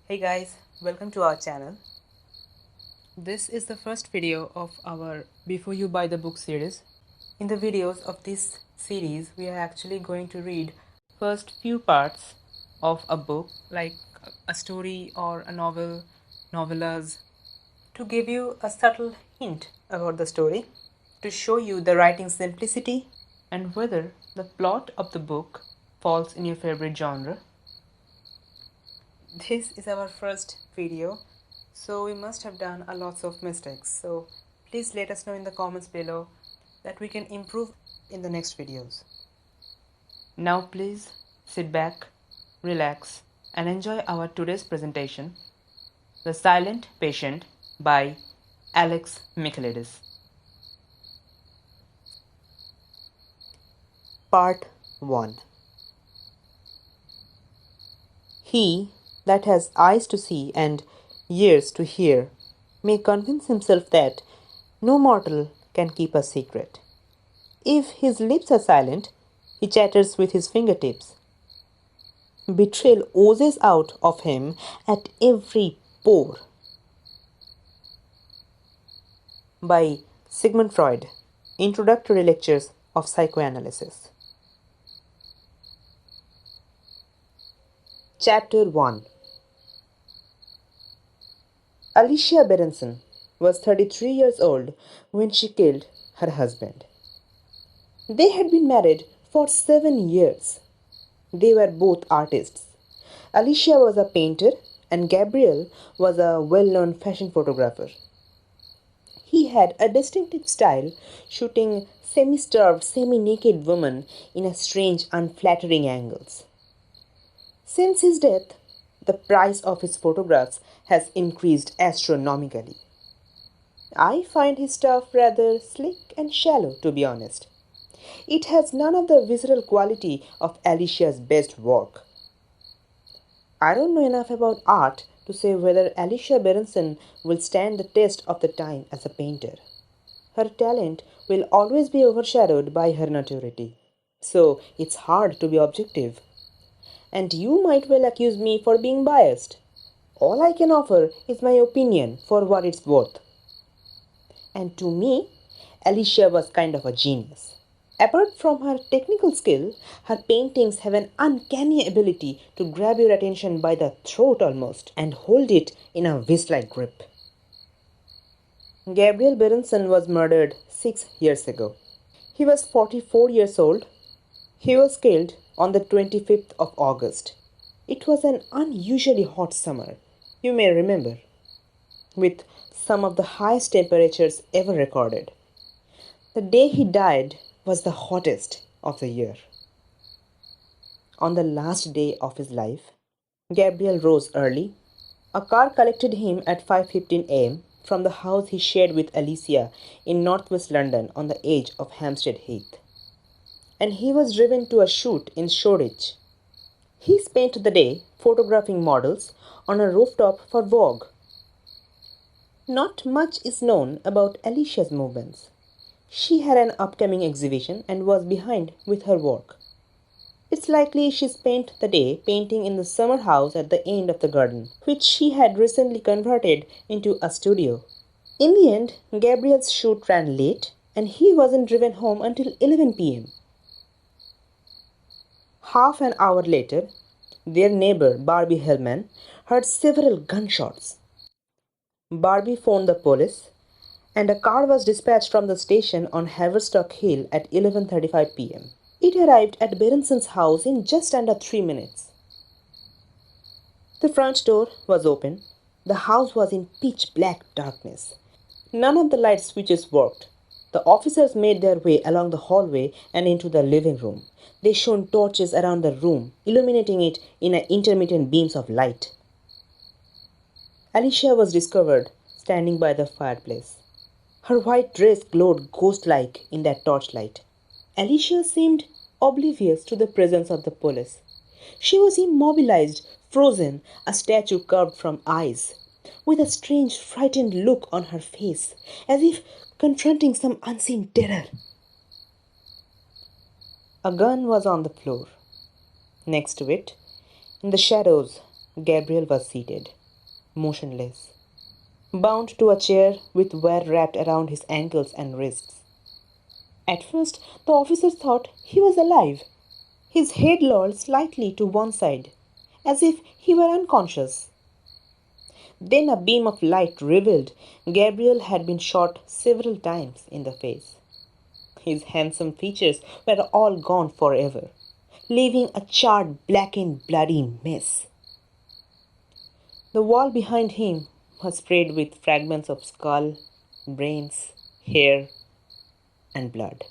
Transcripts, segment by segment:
Hey guys, welcome to our channel. This is the first video of our Before You Buy the Book series. In the videos of this series, we are actually going to read first few parts of a book, like a story or a novel, novellas, to give you a subtle hint about the story, to show you the writing simplicity and whether the plot of the book falls in your favorite genre. This is our first video, so we must have done a lots of mistakes. So please let us know in the comments below that we can improve in the next videos. Now please sit back, relax and enjoy our today's presentation, The Silent Patient by Alex Michaelides. Part 1. He that has eyes to see and ears to hear may convince himself that no mortal can keep a secret. If his lips are silent, he chatters with his fingertips. Betrayal oozes out of him at every pore. By Sigmund Freud, Introductory Lectures of Psychoanalysis. Chapter 1. Alicia Berenson was 33 years old when she killed her husband. They had been married for 7 years. They were both artists. Alicia was a painter and Gabriel was a well-known fashion photographer. He had a distinctive style, shooting semi-starved, semi-naked women in a strange, unflattering angles. Since his death, the price of his photographs has increased astronomically. I find his stuff rather slick and shallow, to be honest. It has none of the visceral quality of Alicia's best work. I don't know enough about art to say whether Alicia Berenson will stand the test of the time as a painter. Her talent will always be overshadowed by her notoriety, so it's hard to be objective. And you might well accuse me for being biased. All I can offer is my opinion for what it's worth. And to me, Alicia was kind of a genius. Apart from her technical skill, her paintings have an uncanny ability to grab your attention by the throat almost and hold it in a vice-like grip. Gabriel Berenson was murdered 6 years ago. He was 44 years old. He was killed on the 25th of August. It was an unusually hot summer, you may remember, with some of the highest temperatures ever recorded. The day he died was the hottest of the year. On the last day of his life, Gabriel rose early. A car collected him at 5:15 a.m. from the house he shared with Alicia in northwest London on the edge of Hampstead Heath, and he was driven to a shoot in Shoreditch. He spent the day photographing models on a rooftop for Vogue. Not much is known about Alicia's movements. She had an upcoming exhibition and was behind with her work. It's likely she spent the day painting in the summer house at the end of the garden, which she had recently converted into a studio. In the end, Gabriel's shoot ran late and he wasn't driven home until 11 p.m. Half an hour later, their neighbor, Barbie Hellman, heard several gunshots. Barbie phoned the police, and a car was dispatched from the station on Haverstock Hill at 11:35 p.m. It arrived at Berenson's house in just under 3 minutes. The front door was open. The house was in pitch black darkness. None of the light switches worked. The officers made their way along the hallway and into the living room. They shone torches around the room, illuminating it in intermittent beams of light. Alicia was discovered standing by the fireplace. Her white dress glowed ghost-like in that torchlight. Alicia seemed oblivious to the presence of the police. She was immobilized, frozen, a statue carved from ice, with a strange, frightened look on her face, as if confronting some unseen terror. A gun was on the floor. Next to it, in the shadows, Gabriel was seated, motionless, bound to a chair with wire wrapped around his ankles and wrists. At first, the officers thought he was alive. His head lolled slightly to one side, as if he were unconscious. Then a beam of light revealed Gabriel had been shot several times in the face. His handsome features were all gone forever, leaving a charred, blackened, bloody mess. The wall behind him was spread with fragments of skull, brains, hair, and blood.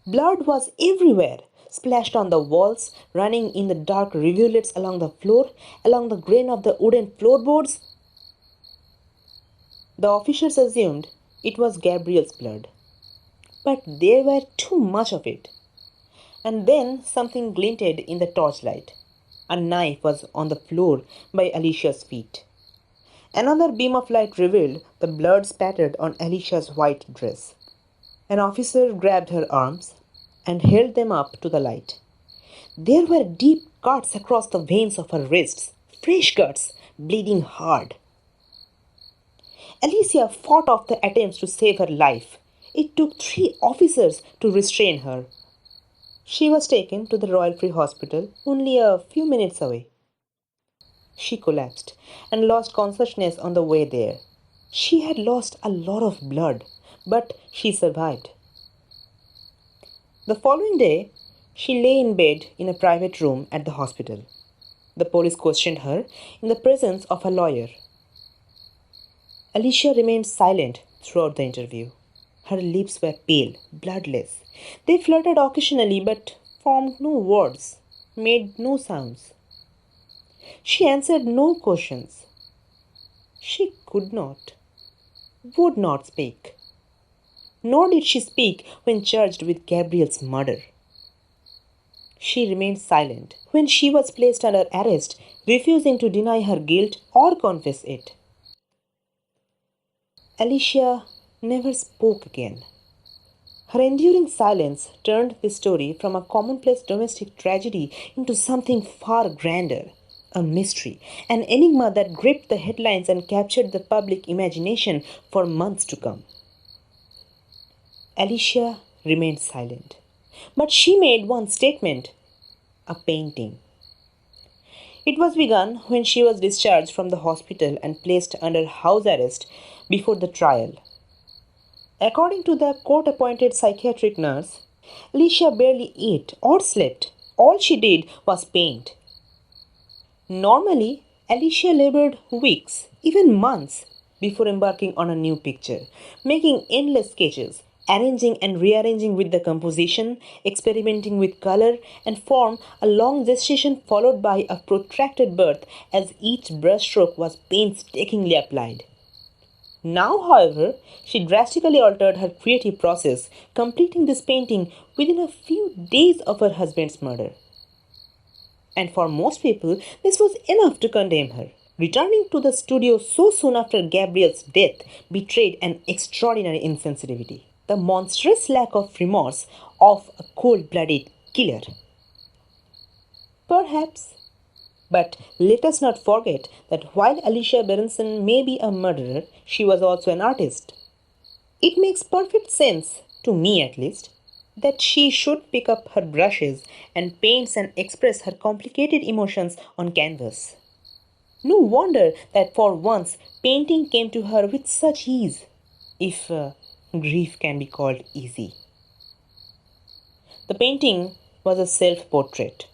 Blood was everywhere, splashed on the walls, running in the dark rivulets along the floor, along the grain of the wooden floorboards. The officers assumed it was Gabriel's blood, but there were too much of it. And then something glinted in the torchlight. A knife was on the floor by Alicia's feet. Another beam of light revealed the blood spattered on Alicia's white dress. An officer grabbed her arms and held them up to the light. There were deep cuts across the veins of her wrists, fresh cuts, bleeding hard. Alicia fought off the attempts to save her life. It took 3 officers to restrain her. She was taken to the Royal Free Hospital, only a few minutes away. She collapsed and lost consciousness on the way there. She had lost a lot of blood, but she survived. The following day, she lay in bed in a private room at the hospital. The police questioned her in the presence of a lawyer. Alicia remained silent throughout the interview. Her lips were pale, bloodless. They fluttered occasionally but formed no words, made no sounds. She answered no questions. She could not, would not speak. Nor did she speak when charged with Gabriel's murder. She remained silent when she was placed under arrest, refusing to deny her guilt or confess it. Alicia never spoke again. Her enduring silence turned this story from a commonplace domestic tragedy into something far grander, a mystery, an enigma that gripped the headlines and captured the public imagination for months to come. Alicia remained silent, but she made one statement, a painting. It was begun when she was discharged from the hospital and placed under house arrest before the trial. According to the court-appointed psychiatric nurse, Alicia barely ate or slept. All she did was paint. Normally, Alicia labored weeks, even months, before embarking on a new picture, making endless sketches, arranging and rearranging with the composition, experimenting with color and form, a long gestation followed by a protracted birth as each brushstroke was painstakingly applied. Now, however, she drastically altered her creative process, completing this painting within a few days of her husband's murder. And for most people, this was enough to condemn her. Returning to the studio so soon after Gabriel's death betrayed an extraordinary insensitivity, the monstrous lack of remorse of a cold-blooded killer. Perhaps. But let us not forget that while Alicia Berenson may be a murderer, she was also an artist. It makes perfect sense, to me at least, that she should pick up her brushes and paints and express her complicated emotions on canvas. No wonder that for once painting came to her with such ease, if grief can be called easy. The painting was a self-portrait.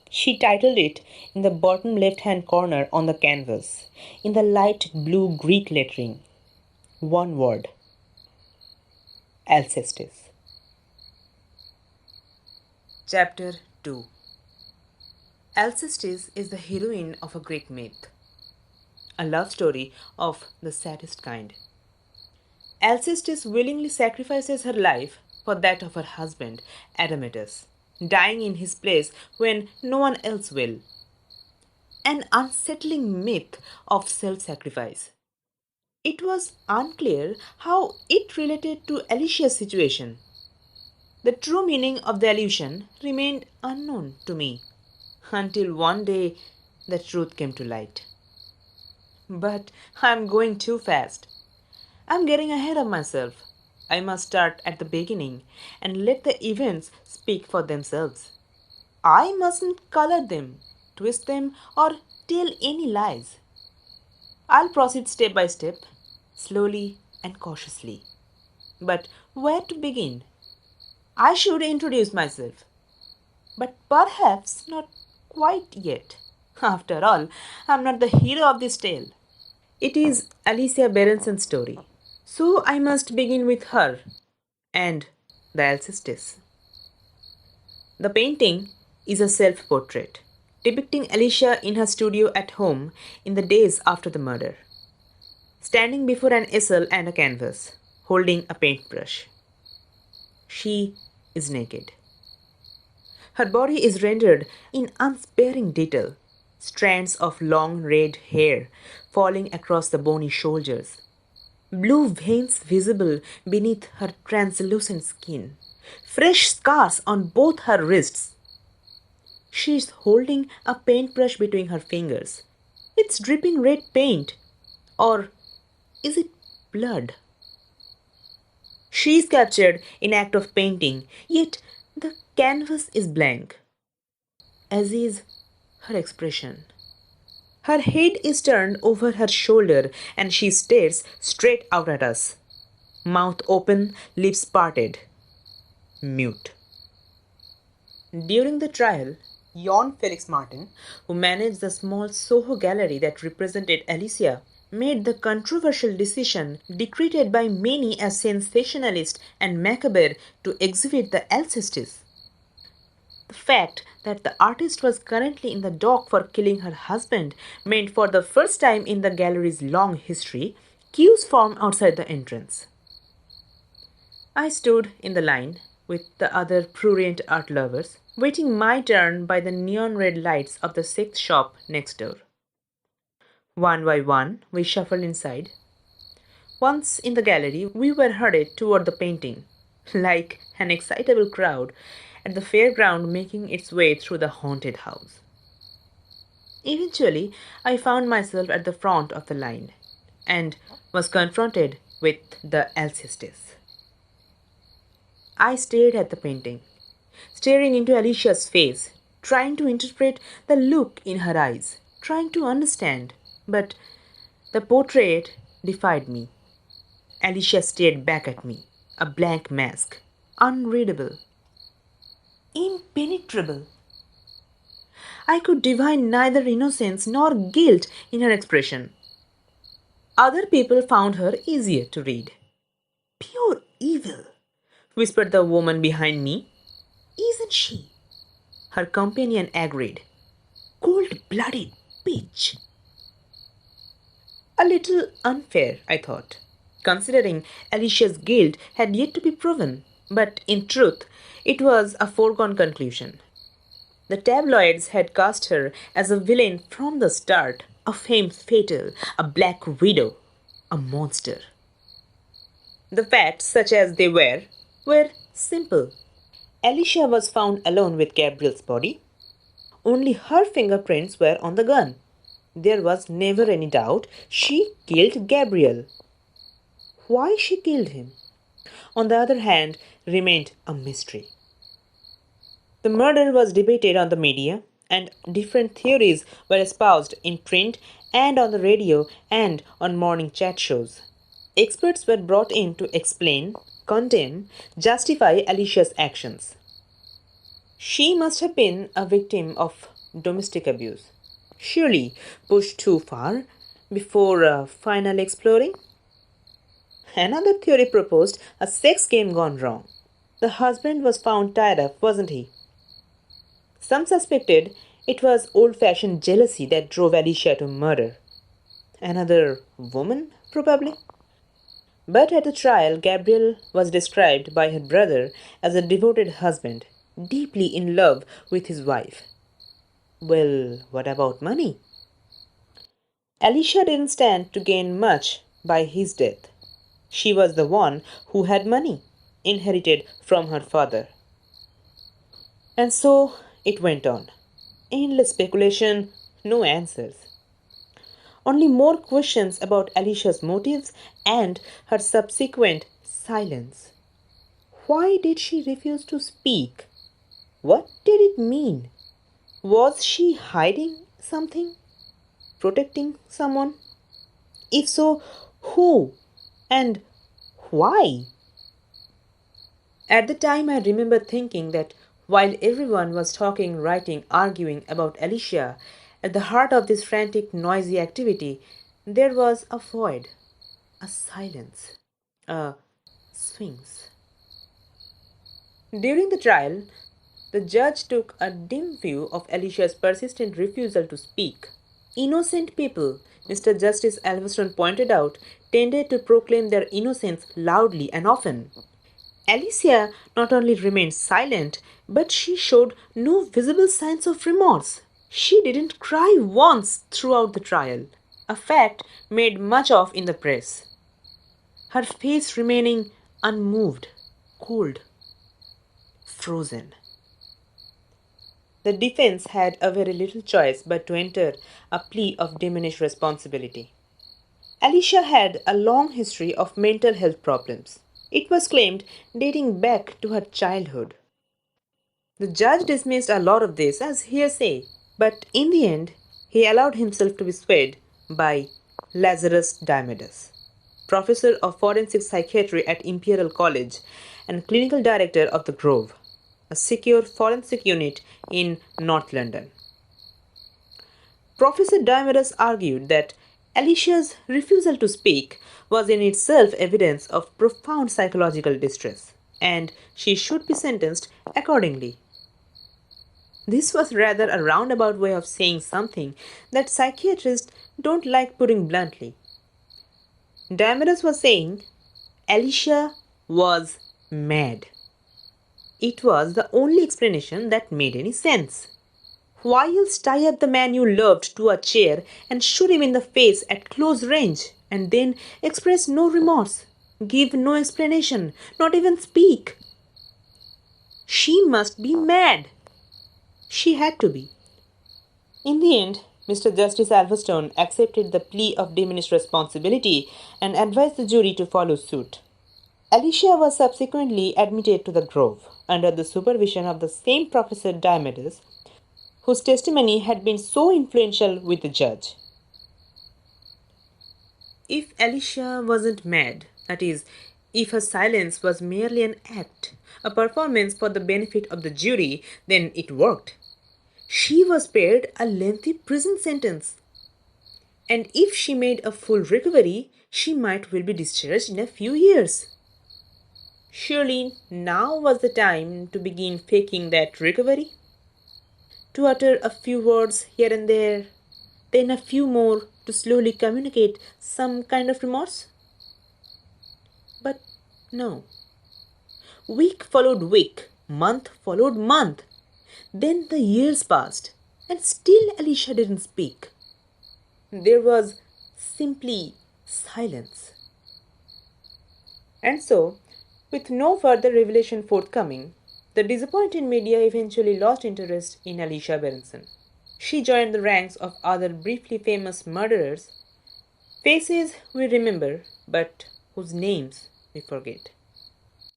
She titled it in the bottom left-hand corner on the canvas, in the light blue Greek lettering. One word. Alcestis. Chapter 2. Alcestis is the heroine of a Greek myth, a love story of the saddest kind. Alcestis willingly sacrifices her life for that of her husband, Admetus, dying in his place when no one else will. An unsettling myth of self-sacrifice. It was unclear how it related to Alicia's situation. The true meaning of the allusion remained unknown to me until one day the truth came to light. But I'm going too fast. I'm getting ahead of myself. I must start at the beginning and let the events speak for themselves. I mustn't color them, twist them, or tell any lies. I'll proceed step by step, slowly and cautiously. But where to begin? I should introduce myself. But perhaps not quite yet. After all, I'm not the hero of this tale. It is Alicia Berenson's story. So I must begin with her and the Alcestis. The painting is a self-portrait depicting Alicia in her studio at home in the days after the murder, standing before an easel and a canvas, holding a paintbrush. She is naked. Her body is rendered in unsparing detail, strands of long red hair falling across the bony shoulders, blue veins visible beneath her translucent skin, fresh scars on both her wrists. She is holding a paintbrush between her fingers. It's dripping red paint. Or is it blood? She is captured in act of painting, yet the canvas is blank, as is her expression. Her head is turned over her shoulder and she stares straight out at us, mouth open, lips parted, mute. During the trial, Jon Felix Martin, who managed the small Soho gallery that represented Alicia, made the controversial decision, decreed by many as sensationalist and macabre, to exhibit the Alcestis. The fact that the artist was currently in the dock for killing her husband meant for the first time in the gallery's long history, queues formed outside the entrance. I stood in the line with the other prurient art lovers, waiting my turn by the neon red lights of the sixth shop next door. One by one, we shuffled inside. Once in the gallery, we were hurried toward the painting, like an excitable crowd at the fairground making its way through the haunted house. Eventually, I found myself at the front of the line and was confronted with the Alcestis. I stared at the painting, staring into Alicia's face, trying to interpret the look in her eyes, trying to understand, but the portrait defied me. Alicia stared back at me, a blank mask, unreadable, impenetrable. I could divine neither innocence nor guilt in her expression. Other people found her easier to read. Pure evil, whispered the woman behind me. Isn't she? Her companion agreed. Cold-blooded bitch. A little unfair, I thought, considering Alicia's guilt had yet to be proven, but in truth, it was a foregone conclusion. The tabloids had cast her as a villain from the start, a femme fatale, a black widow, a monster. The facts, such as they were simple. Alicia was found alone with Gabriel's body. Only her fingerprints were on the gun. There was never any doubt she killed Gabriel. Why she killed him, on the other hand, remained a mystery. The murder was debated on the media, and different theories were espoused in print and on the radio and on morning chat shows. Experts were brought in to explain, condemn, justify Alicia's actions. She must have been a victim of domestic abuse. Surely pushed too far before finally exploding. Another theory proposed a sex game gone wrong. The husband was found tied up, wasn't he? Some suspected it was old-fashioned jealousy that drove Alicia to murder. Another woman, probably. But at the trial, Gabriel was described by her brother as a devoted husband, deeply in love with his wife. Well, what about money? Alicia didn't stand to gain much by his death. She was the one who had money, inherited from her father. And so it went on. Endless speculation, no answers. Only more questions about Alicia's motives and her subsequent silence. Why did she refuse to speak? What did it mean? Was she hiding something? Protecting someone? If so, who? And why? At the time, I remember thinking that while everyone was talking, writing, arguing about Alicia, at the heart of this frantic, noisy activity, there was a void, a silence, a sphinx. During the trial, the judge took a dim view of Alicia's persistent refusal to speak. Innocent people, Mr. Justice Alveston pointed out, tended to proclaim their innocence loudly and often. Alicia not only remained silent, but she showed no visible signs of remorse. She didn't cry once throughout the trial, a fact made much of in the press. Her face remaining unmoved, cold, frozen. The defense had a very little choice but to enter a plea of diminished responsibility. Alicia had a long history of mental health problems. It was claimed dating back to her childhood. The judge dismissed a lot of this as hearsay, but in the end, he allowed himself to be swayed by Lazarus Diomedes, professor of forensic psychiatry at Imperial College and clinical director of the Grove, a secure forensic unit in North London. Professor Diomedes argued that Alicia's refusal to speak was in itself evidence of profound psychological distress, and she should be sentenced accordingly. This was rather a roundabout way of saying something that psychiatrists don't like putting bluntly. Diomedes was saying Alicia was mad. It was the only explanation that made any sense. Why else tie up the man you loved to a chair and shoot him in the face at close range and then express no remorse, give no explanation, not even speak? She must be mad. She had to be. In the end, Mr. Justice Alverstone accepted the plea of diminished responsibility and advised the jury to follow suit. Alicia was subsequently admitted to the Grove under the supervision of the same Professor Diomedes, whose testimony had been so influential with the judge. If Alicia wasn't mad, that is, if her silence was merely an act, a performance for the benefit of the jury, then it worked. She was spared a lengthy prison sentence. And if she made a full recovery, she might well be discharged in a few years. Surely now was the time to begin faking that recovery? To utter a few words here and there, then a few more to slowly communicate some kind of remorse? But no. Week followed week, month followed month. Then the years passed, and still Alicia didn't speak. There was simply silence. And so, with no further revelation forthcoming, the disappointed media eventually lost interest in Alicia Berenson. She joined the ranks of other briefly famous murderers, faces we remember, but whose names we forget.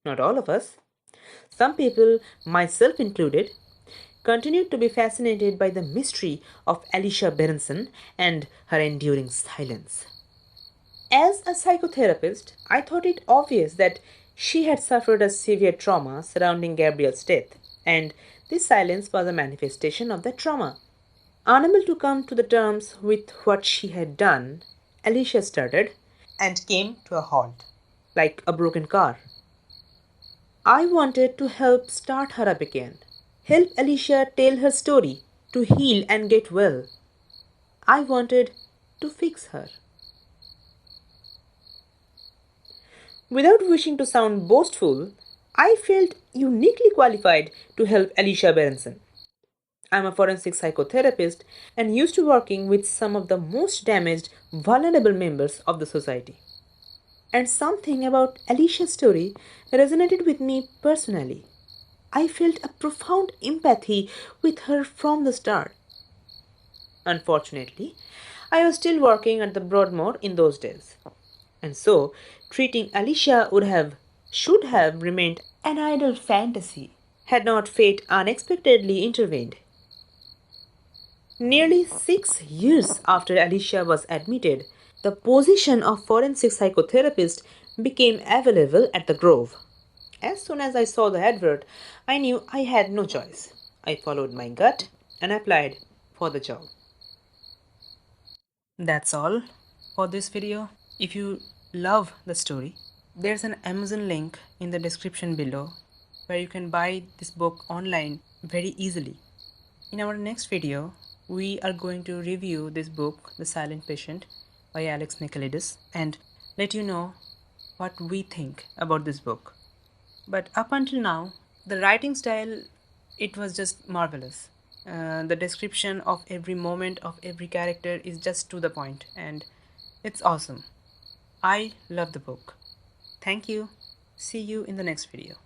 Not all of us. Some people, myself included, continued to be fascinated by the mystery of Alicia Berenson and her enduring silence. As a psychotherapist, I thought it obvious that she had suffered a severe trauma surrounding Gabriel's death, and this silence was a manifestation of that trauma. Unable to come to the terms with what she had done, Alicia stuttered and came to a halt, like a broken car. I wanted to help start her up again, help Alicia tell her story, to heal and get well. I wanted to fix her. Without wishing to sound boastful, I felt uniquely qualified to help Alicia Berenson. I'm a forensic psychotherapist and used to working with some of the most damaged, vulnerable members of the society. And something about Alicia's story resonated with me personally. I felt a profound empathy with her from the start. Unfortunately, I was still working at the Broadmoor in those days, and so treating Alicia should have remained an idle fantasy had not fate unexpectedly intervened. Nearly 6 years after Alicia was admitted, the position of forensic psychotherapist became available at the Grove. As soon as I saw the advert, I knew I had no choice. I followed my gut and applied for the job. That's all for this video. If you love the story, there's an Amazon link in the description below where you can buy this book online very easily. In our next video, we are going to review this book, The Silent Patient by Alex Michaelides, and let you know what we think about this book. But up until now, the writing style, it was just marvelous. The description of every moment of every character is just to the point, and it's awesome. I love the book. Thank you. See you in the next video.